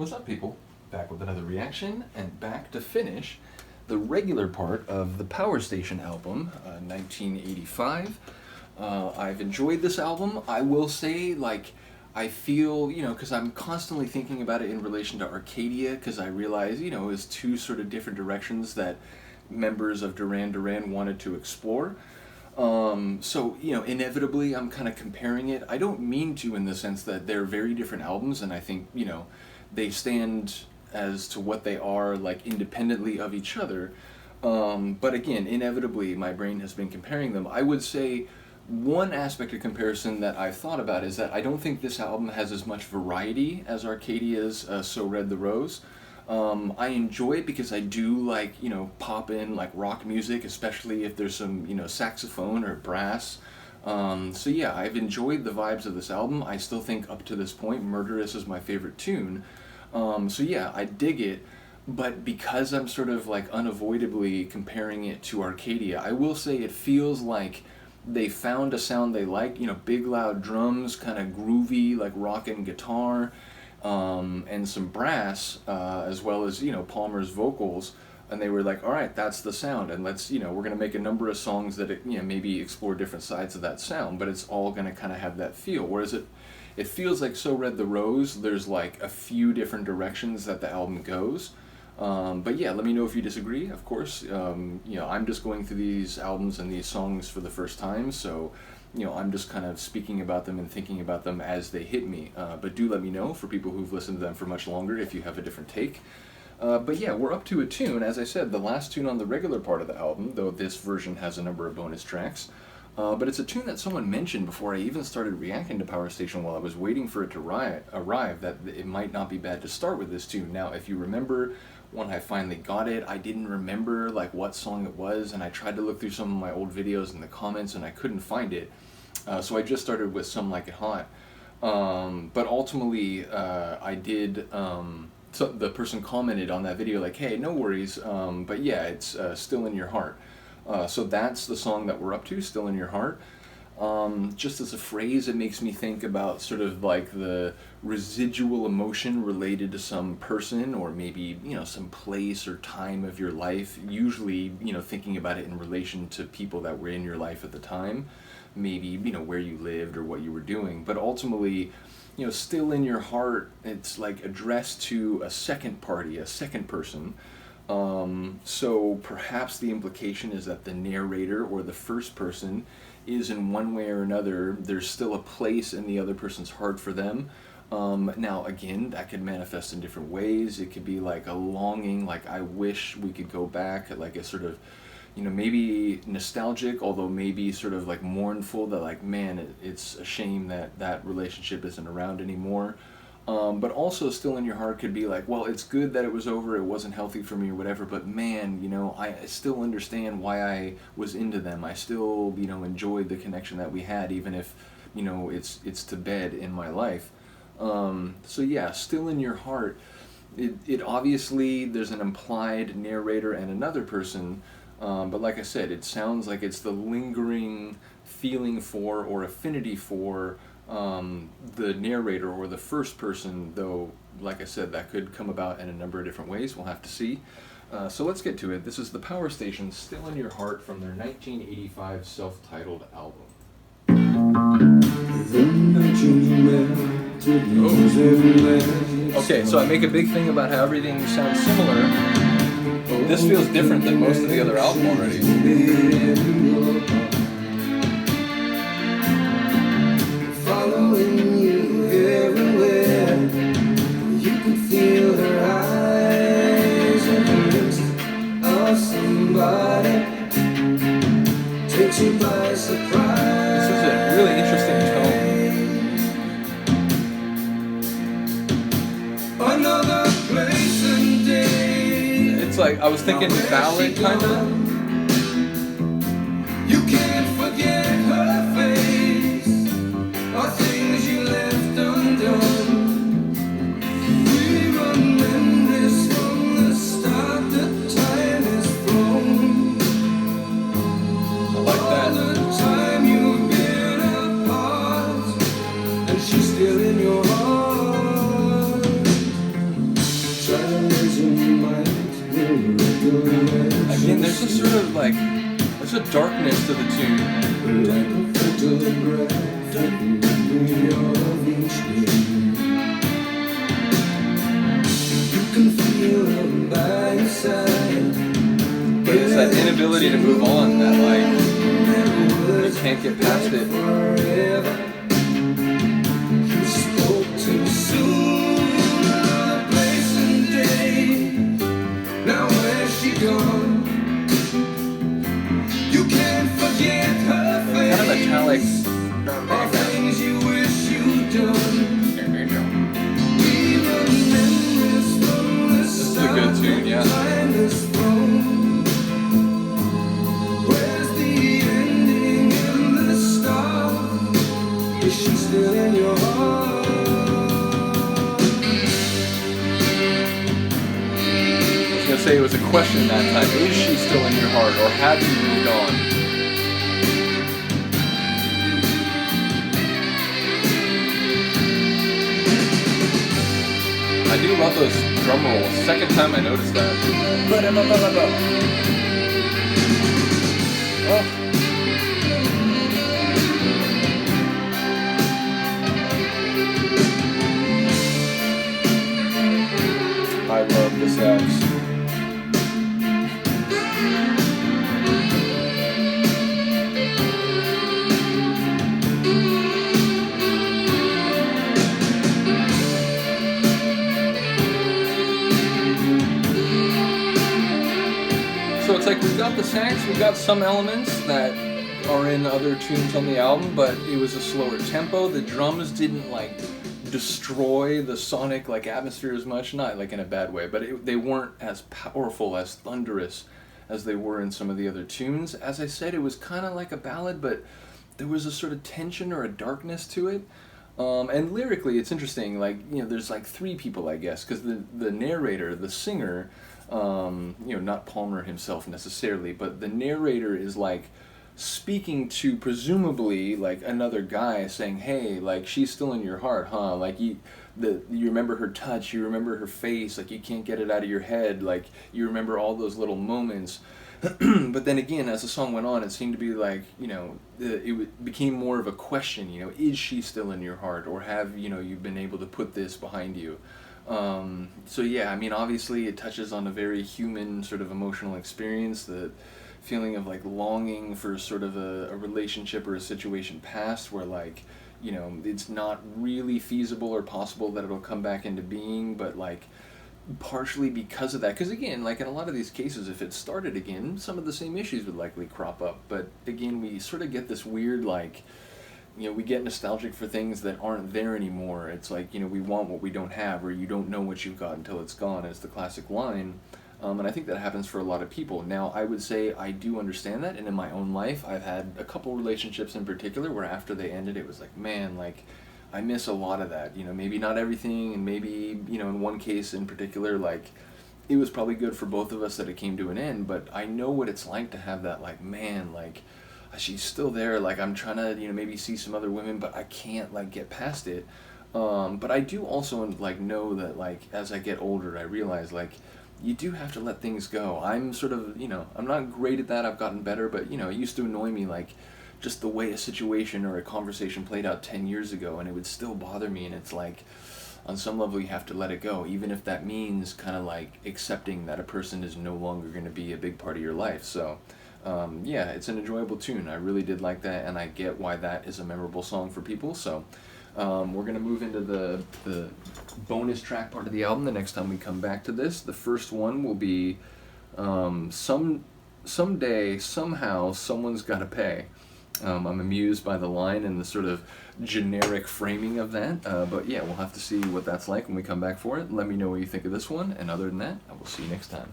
What's up, people? Back with another reaction, and back to finish the regular part of the Power Station album, 1985. I've enjoyed this album. I will say, like, I feel, because I'm constantly thinking about it in relation to Arcadia, because I realize, it's two sort of different directions that members of Duran Duran wanted to explore. So, inevitably I'm kind of comparing it. I don't mean to, in the sense that they're very different albums, and I think, they stand as to what they are, like, independently of each other. But again, inevitably my brain has been comparing them. I would say one aspect of comparison that I've thought about is that I don't think this album has as much variety as Arcadia's So Red the Rose. I enjoy it because I do like, pop in like rock music, especially if there's some, saxophone or brass. So yeah, I've enjoyed the vibes of this album. I still think up to this point, Murderous is my favorite tune. So yeah, I dig it. But because I'm sort of like unavoidably comparing it to Arcadia, I will say it feels like they found a sound they like, big loud drums, kind of groovy, like rockin' guitar, and some brass, as well as, Palmer's vocals, and they were like, all right, that's the sound, and let's, we're going to make a number of songs that, maybe explore different sides of that sound, but it's all going to kind of have that feel, whereas it feels like So Red the Rose, there's like a few different directions that the album goes. But yeah, let me know if you disagree, of course. I'm just going through these albums and these songs for the first time, so I'm just kind of speaking about them and thinking about them as they hit me. But do let me know, for people who've listened to them for much longer, if you have a different take. But yeah, we're up to a tune, as I said, the last tune on the regular part of the album, though this version has a number of bonus tracks. But it's a tune that someone mentioned before I even started reacting to Power Station while I was waiting for it to arrive, that it might not be bad to start with this tune. Now, if you remember, when I finally got it, I didn't remember like what song it was, and I tried to look through some of my old videos in the comments and I couldn't find it. So I just started with Some Like It Hot. But ultimately, I did, so the person commented on that video like, hey, no worries, but yeah, it's Still in Your Heart. So that's the song that we're up to, Still in Your Heart. Just as a phrase, it makes me think about sort of like the residual emotion related to some person, or maybe, some place or time of your life, usually, thinking about it in relation to people that were in your life at the time, maybe, where you lived or what you were doing. But ultimately, Still in Your Heart, it's like addressed to a second party, a second person. So perhaps the implication is that the narrator, or the first person, is in one way or another, there's still a place in the other person's heart for them. Now again, that could manifest in different ways. It could be like a longing, like I wish we could go back, like a sort of, maybe nostalgic, although maybe sort of like mournful, that like, man, it's a shame that that relationship isn't around anymore. But also Still in Your Heart could be like, well, it's good that it was over, it wasn't healthy for me or whatever, but man, I still understand why I was into them. I still, enjoyed the connection that we had, even if, it's to bed in my life. So yeah, Still in Your Heart, it obviously, there's an implied narrator and another person, but like I said, it sounds like it's the lingering feeling for, or affinity for, the narrator or the first person, though, like I said, that could come about in a number of different ways. We'll have to see. So let's get to it. This is the Power Station, Still in Your Heart, from their 1985 self-titled album. Oh. Okay, so I make a big thing about how everything sounds similar. This feels different than most of the other album already. Following you everywhere, you can feel her eyes and the lips of somebody takes you by surprise. This is a really interesting tone. Another place and day. It's like, I was thinking ballad, kind of. You can't forget her face, or things you left undone. We run memories from the start, the time is flown. I like that. All the time you've been apart, and she's still in your heart. a darkness to the tune. like a photograph of memory of each day. You can feel them by your side. But it's that inability to move on that, like, you can't get past it. Forever. You spoke too soon. Another place and day. Now where's she gone? You can't forget her face. Kind of metallic. All things you wish you'd done. We remember from the This is a good tune, yeah. timeless throne. Where's the ending and the start? Is she still in your heart? I was gonna say it was a question that time. Is she still in your heart, or have you moved on? I do love those drum rolls. Second time I noticed that. Oh. I love the sax. So it's like we've got the sax, we've got some elements that are in other tunes on the album, but it was a slower tempo. The drums didn't like destroy the sonic like atmosphere as much, not like in a bad way, but they weren't as powerful, as thunderous as they were in some of the other tunes. As I said, it was kind of like a ballad, but there was a sort of tension or a darkness to it. And lyrically, it's interesting. Like, you know, there's like three people, I guess, because the narrator, the singer, you know, not Palmer himself necessarily, but the narrator is like speaking to presumably like another guy, saying, "Hey, like she's still in your heart, huh? Like you remember her touch, you remember her face, like you can't get it out of your head, like you remember all those little moments." But then again, as the song went on, it seemed to be like, you know, became more of a question, you know, is she still in your heart, or have, you know, you've been able to put this behind you? So yeah, I mean, obviously it touches on a very human sort of emotional experience, the feeling of like longing for sort of a relationship or a situation past where, like, you know, it's not really feasible or possible that it'll come back into being, but like partially because of that, because again, like in a lot of these cases, if it started again, some of the same issues would likely crop up. But again, we sort of get this weird, like, you know, we get nostalgic for things that aren't there anymore. It's like, you know, we want what we don't have, or you don't know what you've got until it's gone, is the classic line. And I think that happens for a lot of people. Now, I would say I do understand that, and in my own life, I've had a couple relationships in particular where after they ended, it was like, man, like, I miss a lot of that. You know, maybe not everything, and maybe, you know, in one case in particular, like, it was probably good for both of us that it came to an end, but I know what it's like to have that, like, man, like, she's still there, like, I'm trying to, you know, maybe see some other women, but I can't, like, get past it. But I do also, like, know that, like, as I get older, I realize, like, you do have to let things go. I'm sort of, you know, I'm not great at that, I've gotten better, but, you know, it used to annoy me, like, just the way a situation or a conversation played out 10 years ago, and it would still bother me, and it's like, on some level you have to let it go, even if that means kind of like accepting that a person is no longer going to be a big part of your life. So yeah, it's an enjoyable tune. I really did like that, and I get why that is a memorable song for people. So we're going to move into the bonus track part of the album the next time we come back to this. The first one will be Someday, Somehow, Someone's Gotta Pay. I'm amused by the line and the sort of generic framing of that, but yeah, we'll have to see what that's like when we come back for it. Let me know what you think of this one, and other than that, I will see you next time.